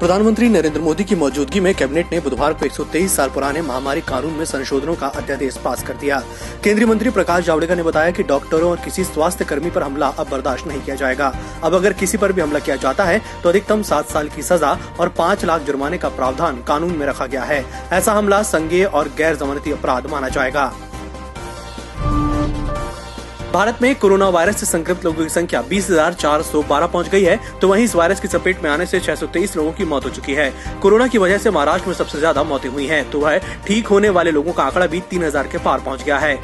प्रधानमंत्री नरेंद्र मोदी की मौजूदगी में कैबिनेट ने बुधवार को 123 साल पुराने महामारी कानून में संशोधनों का अध्यादेश पास कर दिया। केंद्रीय मंत्री प्रकाश जावड़ेकर ने बताया कि डॉक्टरों और किसी स्वास्थ्य कर्मी पर हमला अब बर्दाश्त नहीं किया जाएगा। अब अगर किसी पर भी हमला किया जाता है तो अधिकतम 7 साल की सजा और 5 लाख जुर्माने का प्रावधान कानून में रखा गया है। ऐसा हमला संज्ञेय और गैर जमानती अपराध माना जाएगा। भारत में कोरोना वायरस से संक्रमित लोगों की संख्या 20,412 पहुंच गई है, तो वहीं इस वायरस की चपेट में आने से 623 लोगों की मौत हो चुकी है। कोरोना की वजह से महाराष्ट्र में सबसे ज्यादा मौतें हुई हैं, तो वह ठीक होने वाले लोगों का आंकड़ा भी 3000 के पार पहुंच गया है।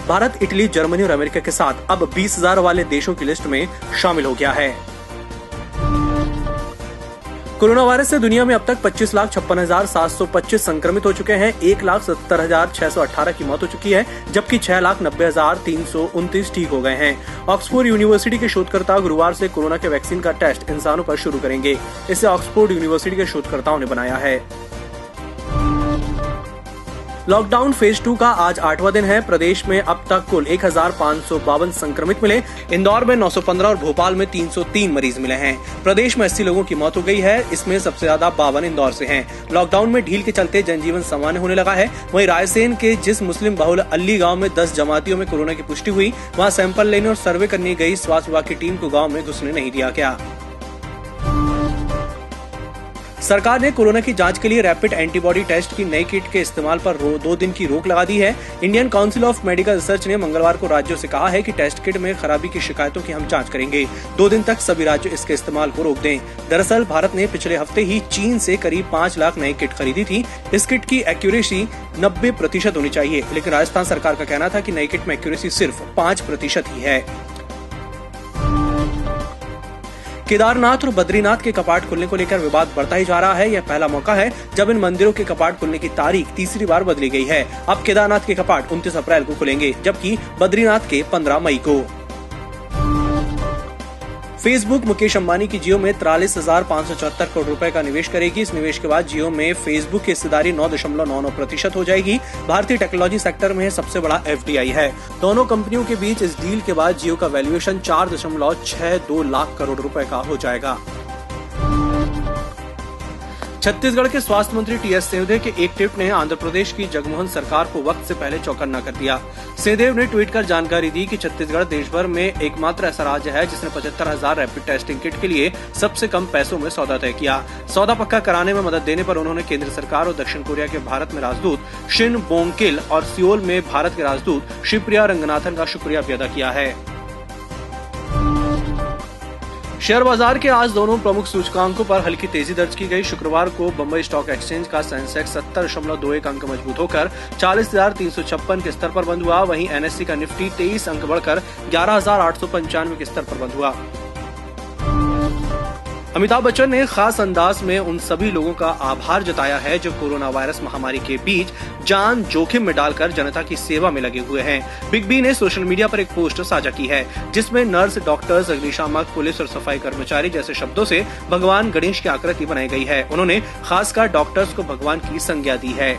भारत इटली, जर्मनी और अमेरिका के साथ अब 20,000 वाले देशों की लिस्ट में शामिल हो गया है। कोरोना वायरस से दुनिया में अब तक 25,56,725 संक्रमित हो चुके हैं। 1,70,618 की मौत हो चुकी है, जबकि 6,90,329 ठीक हो गए हैं। ऑक्सफोर्ड यूनिवर्सिटी के शोधकर्ता गुरुवार से कोरोना के वैक्सीन का टेस्ट इंसानों पर शुरू करेंगे। इसे ऑक्सफोर्ड यूनिवर्सिटी के शोधकर्ताओं ने बनाया है। लॉकडाउन फेज 2 का आज 8वां दिन है। प्रदेश में अब तक कुल 1,552 संक्रमित मिले। इंदौर में 915 और भोपाल में 303 मरीज मिले हैं। प्रदेश में 80 लोगों की मौत हो गई है, इसमें सबसे ज्यादा 52 इंदौर से हैं। लॉकडाउन में ढील के चलते जनजीवन सामान्य होने लगा है। वहीं रायसेन के जिस मुस्लिम बहुल अल्ली गाँव में 10 जमातियों में कोरोना की पुष्टि हुई, वहाँ सैंपल लेने और सर्वे करने गई स्वास्थ्य विभाग की टीम को गाँव में घुसने नहीं दिया गया। सरकार ने कोरोना की जांच के लिए रैपिड एंटीबॉडी टेस्ट की नई किट के इस्तेमाल पर 2 दिन की रोक लगा दी है। Indian council of medical research ने मंगलवार को राज्यों से कहा है कि टेस्ट किट में खराबी की शिकायतों की हम जांच करेंगे। 2 दिन तक सभी राज्य इसके इस्तेमाल को रोक दें। दरअसल भारत ने पिछले हफ्ते ही चीन से करीब 5 लाख नई किट खरीदी थी। इस किट की एक्यूरेसी 90% होनी चाहिए, लेकिन राजस्थान सरकार का कहना था कि नई किट में एक्यूरेसी सिर्फ 5% ही है। केदारनाथ और बद्रीनाथ के कपाट खुलने को लेकर विवाद बढ़ता ही जा रहा है। यह पहला मौका है जब इन मंदिरों के कपाट खुलने की तारीख तीसरी बार बदली गई है। अब केदारनाथ के कपाट 29 अप्रैल को खुलेंगे, जबकि बद्रीनाथ के 15 मई को। फेसबुक मुकेश अंबानी की जियो में 43,574 करोड़ रुपए का निवेश करेगी। इस निवेश के बाद जियो में फेसबुक की हिस्सेदारी 9.99% हो जाएगी। भारतीय टेक्नोलॉजी सेक्टर में सबसे बड़ा FDI है। दोनों कंपनियों के बीच इस डील के बाद जियो का वैल्यूएशन 4.62 लाख करोड़ रुपए का हो जाएगा। छत्तीसगढ़ के स्वास्थ्य मंत्री TS सिंहदेव के एक ट्वीट ने आंध्र प्रदेश की जगनमोहन सरकार को वक्त से पहले चौकन्ना कर दिया। सिंहदेव ने ट्वीट कर जानकारी दी कि छत्तीसगढ़ देश भर में एकमात्र ऐसा राज्य है जिसने 75,000 रैपिड टेस्टिंग किट के लिए सबसे कम पैसों में सौदा तय किया। सौदा पक्का कराने में मदद देने पर उन्होंने केंद्र सरकार और दक्षिण कोरिया के भारत में राजदूत शिन बोंगकिल और सियोल में भारत के राजदूत शिवप्रिया रंगनाथन का शुक्रिया भी अदा किया है। शेयर बाजार के आज दोनों प्रमुख सूचकांकों पर हल्की तेजी दर्ज की गई। शुक्रवार को बंबई स्टॉक एक्सचेंज का सेंसेक्स 70.21 अंक मजबूत होकर 40,356 के स्तर पर बंद हुआ। वहीं NSE का निफ्टी 23 अंक बढ़कर 11,895 के स्तर पर बंद हुआ। अमिताभ बच्चन ने खास अंदाज में उन सभी लोगों का आभार जताया है जो कोरोना वायरस महामारी के बीच जान जोखिम में डालकर जनता की सेवा में लगे हुए हैं। बिग बी ने सोशल मीडिया पर एक पोस्ट साझा की है, जिसमें नर्स, डॉक्टर्स, अग्निशामक, पुलिस और सफाई कर्मचारी जैसे शब्दों से भगवान गणेश की आकृति बनाई गई है। उन्होंने खासकर डॉक्टर्स को भगवान की संज्ञा दी है।